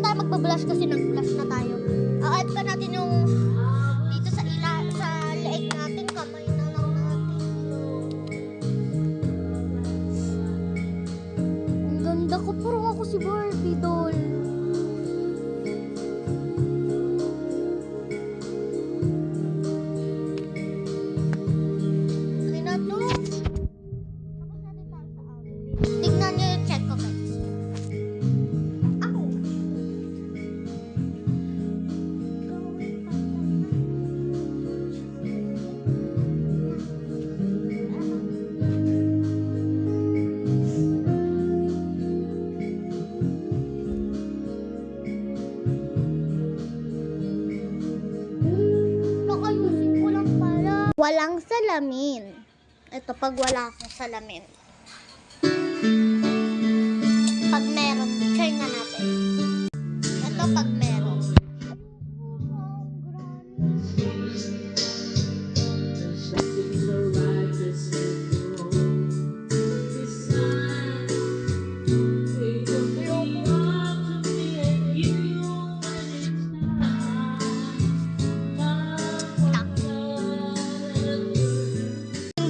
tayo magpa-blush kasi nag-blush na tayo. A-add pa natin yung dito sa leeg natin, kamay na lang natin. Ang ganda ko, parang ako si Barbie doll. Okay na to. Tapos natin tayo sa outfit. Tignan nyo yung check ko, guys. Ako. Ayusin ko lang pala. Walang salamin. Ito pag wala akong salamin. Pag meron, try nga natin. Ito pag meron.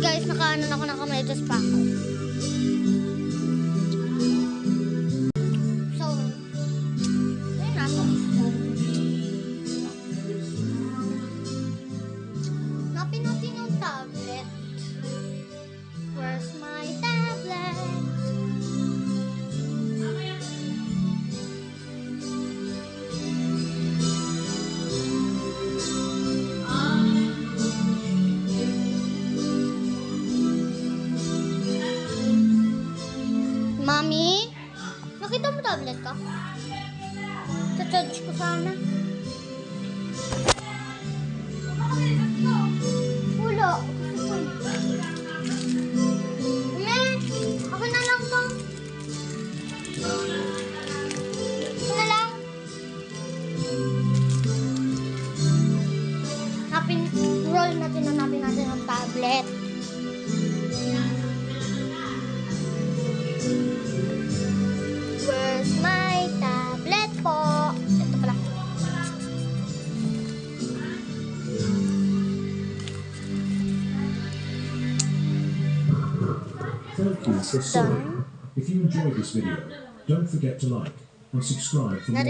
Guys, nakaanan ako ng kamedyas pa ako. So, ayun na ako. Napin natin yung tablet. Where's my tablet? Mami? Nakita mo tablet ka? Cha-charge ko sana. Wala. Ako na lang to. Ako na lang. Roll natin, hanapin natin ang tablet. Where's my tablet po? Ito pala. Thank you for supporting. If you enjoyed this video, don't forget to like and subscribe for more.